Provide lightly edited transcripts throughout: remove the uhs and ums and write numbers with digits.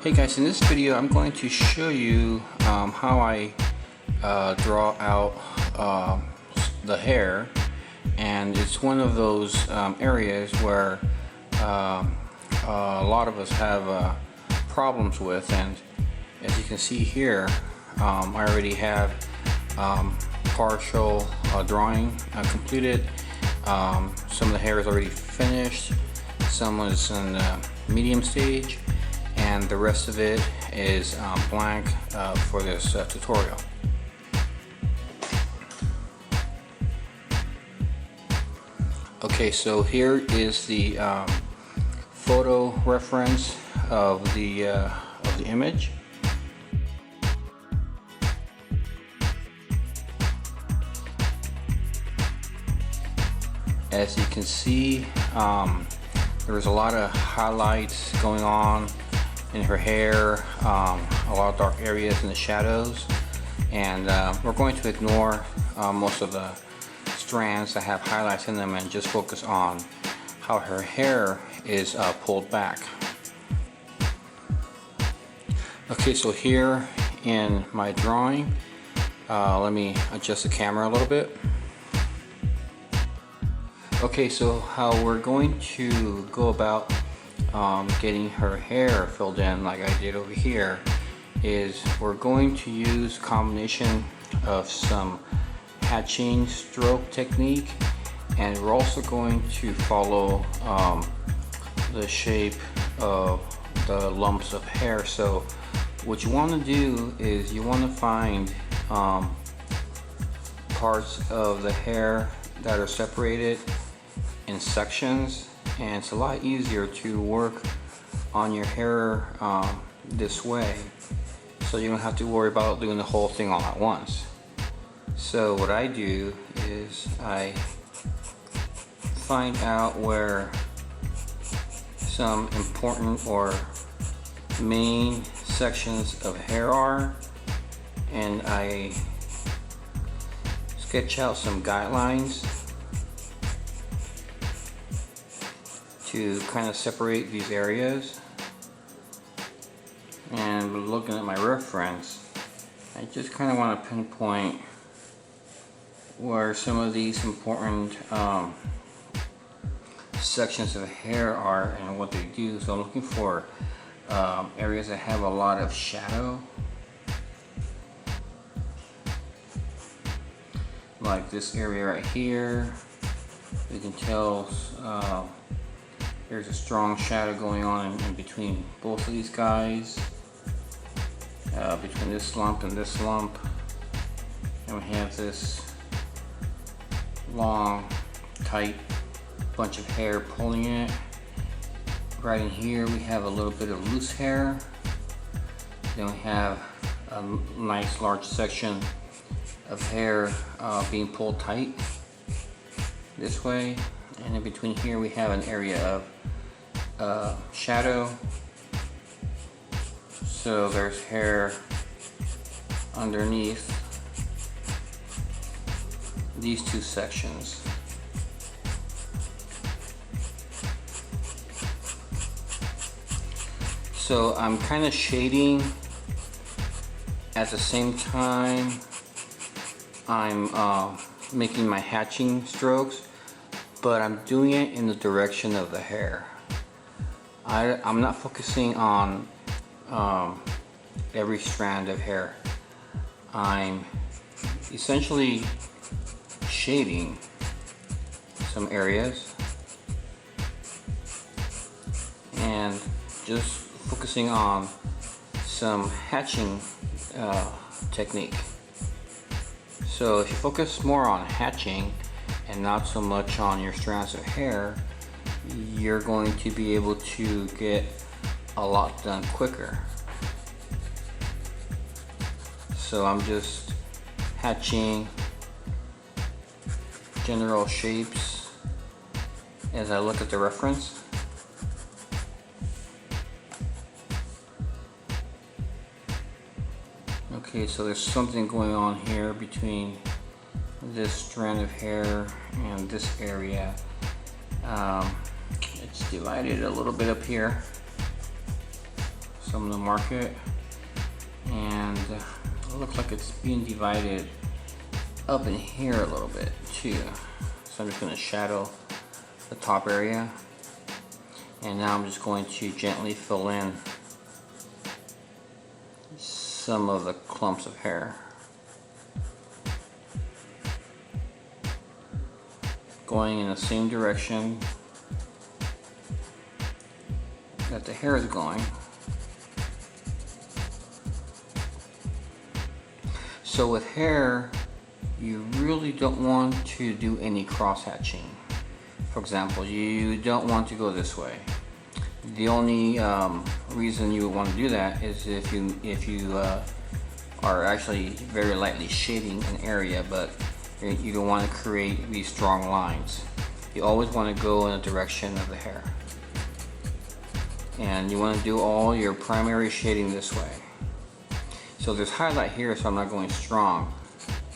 Hey guys, in this video I'm going to show you how I draw out the hair, and it's one of those areas where a lot of us have problems with. And as you can see here, I already have partial drawing completed. Some of the hair is already finished, some is in medium stage, and the rest of it is blank for this tutorial. Okay, so here is the photo reference of the image. As you can see, there's a lot of highlights going on in her hair, a lot of dark areas in the shadows, and we're going to ignore most of the strands that have highlights in them and just focus on how her hair is pulled back. Okay, so here in my drawing, let me adjust the camera a little bit. Okay, so how we're going to go about getting her hair filled in like I did over here is we're going to use a combination of some hatching stroke technique, and we're also going to follow the shape of the lumps of hair. So what you want to do is you want to find parts of the hair that are separated in sections, and it's a lot easier to work on your hair this way, so you don't have to worry about doing the whole thing all at once. So what I do is I find out where some important or main sections of hair are, and I sketch out some guidelines to kind of separate these areas. And looking at my reference, I just kind of want to pinpoint where some of these important sections of hair are and what they do. So I'm looking for areas that have a lot of shadow, like this area right here. You can tell there's a strong shadow going on in between both of these guys, between this lump and this lump. And we have this long, tight bunch of hair pulling it. Right in here we have a little bit of loose hair. Then we have a nice large section of hair being pulled tight this way. And in between here we have an area of shadow. So there's hair underneath these two sections. So I'm kind of shading at the same time I'm making my hatching strokes, but I'm doing it in the direction of the hair. I'm not focusing on every strand of hair. I'm essentially shading some areas and just focusing on some hatching technique. So if you focus more on hatching and not so much on your strands of hair, you're going to be able to get a lot done quicker. So I'm just hatching general shapes as I look at the reference. Okay, so there's something going on here between this strand of hair and this area. It's divided a little bit up here. So I'm gonna mark it, and it looks like it's being divided up in here a little bit too. So I'm just gonna shadow the top area, and now I'm just going to gently fill in some of the clumps of hair. Going in the same direction that the hair is going. So with hair, you really don't want to do any cross hatching. For example, you don't want to go this way. The only reason you would want to do that is if you are actually very lightly shading an area, but you don't want to create these strong lines. You always want to go in the direction of the hair, and you want to do all your primary shading this way. So there's highlight here, so I'm not going strong,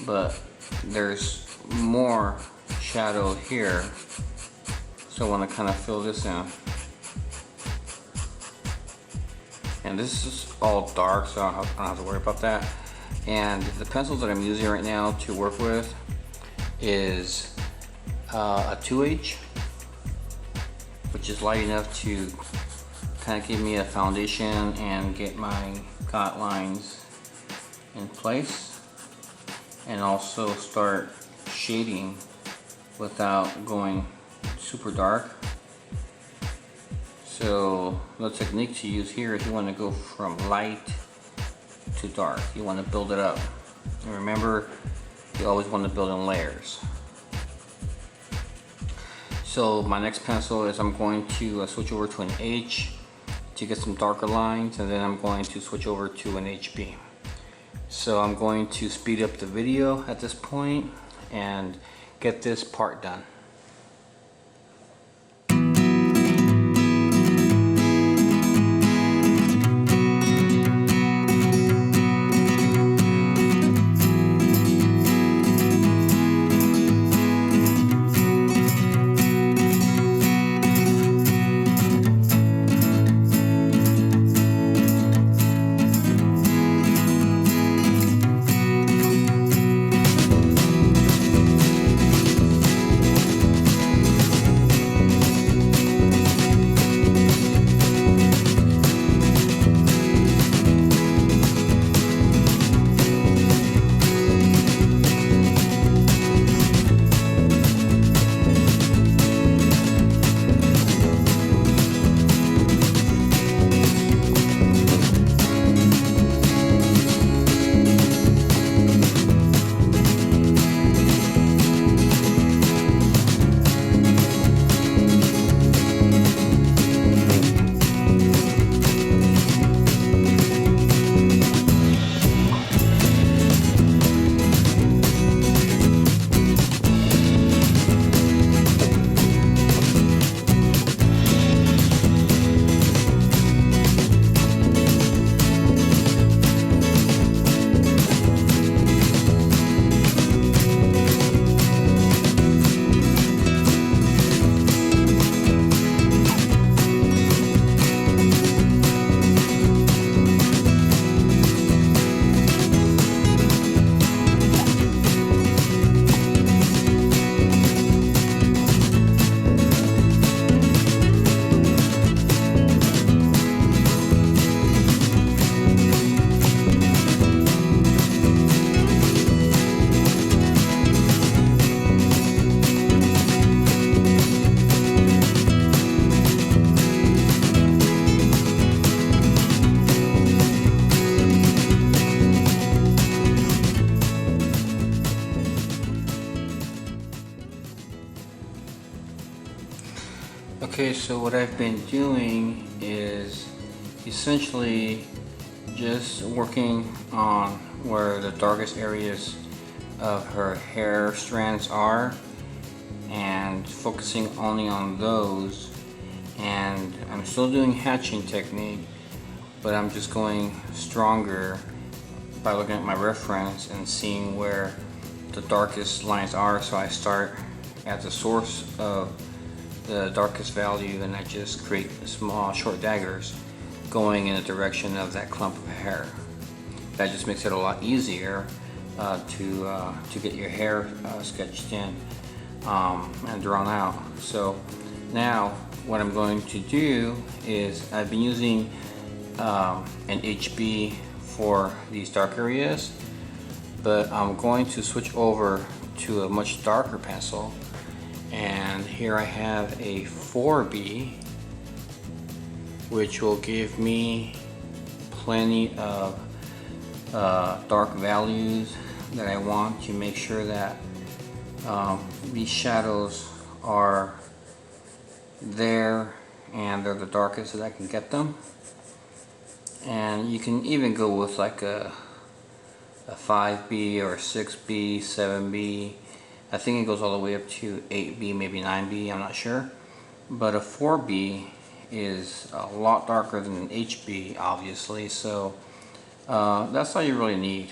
but there's more shadow here, so I want to kind of fill this in. And this is all dark, so I don't have to worry about that. And the pencil that I'm using right now to work with is a 2H, which is light enough to kind of give me a foundation and get my guidelines in place, and also start shading without going super dark. So the technique to use here is you want to go from light to dark. You want to build it up. And remember, you always want to build in layers. So my next pencil is I'm going to switch over to an H to get some darker lines, and then I'm going to switch over to an HB. So I'm going to speed up the video at this point and get this part done. Okay, so what I've been doing is essentially just working on where the darkest areas of her hair strands are and focusing only on those. And I'm still doing hatching technique, but I'm just going stronger by looking at my reference and seeing where the darkest lines are. So I start at the source of the darkest value and I just create small short daggers going in the direction of that clump of hair. That just makes it a lot easier to get your hair sketched in and drawn out. So now what I'm going to do is, I've been using an HB for these dark areas, but I'm going to switch over to a much darker pencil, and here I have a 4B, which will give me plenty of dark values that I want to make sure that these shadows are there and they're the darkest that I can get them. And you can even go with like a 5B or a 6B, 7B. I think it goes all the way up to 8B, maybe 9B, I'm not sure. But a 4B is a lot darker than an HB, obviously, so that's all you really need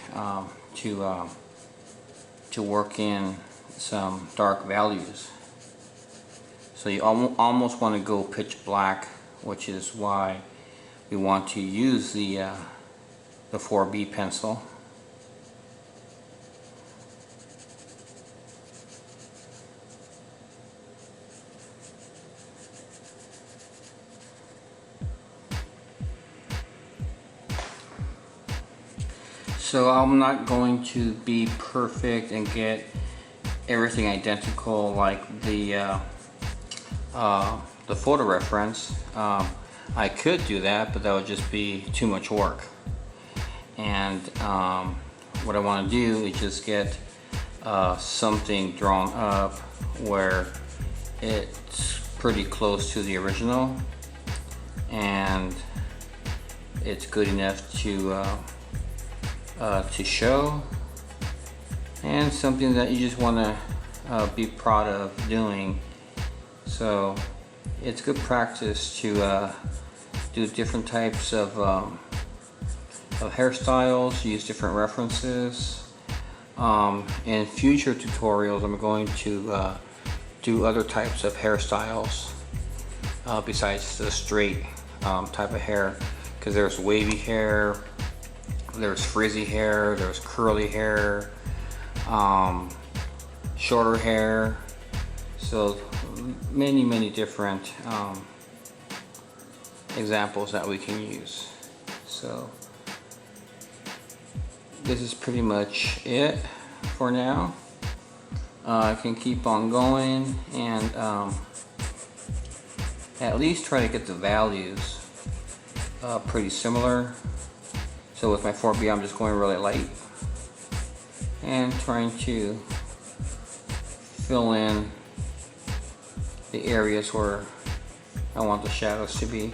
to work in some dark values. So you almost want to go pitch black, which is why we want to use the 4B pencil. So I'm not going to be perfect and get everything identical like the photo reference. I could do that, but that would just be too much work. And what I want to do is just get something drawn up where it's pretty close to the original and it's good enough to show, and something that you just want to be proud of doing. So it's good practice to do different types of hairstyles, use different references. In future tutorials I'm going to do other types of hairstyles besides the straight type of hair, because there's wavy hair, there's frizzy hair, there's curly hair, shorter hair, so many different examples that we can use. So this is pretty much it for now. I can keep on going and at least try to get the values pretty similar. So with my 4B I'm just going really light and trying to fill in the areas where I want the shadows to be.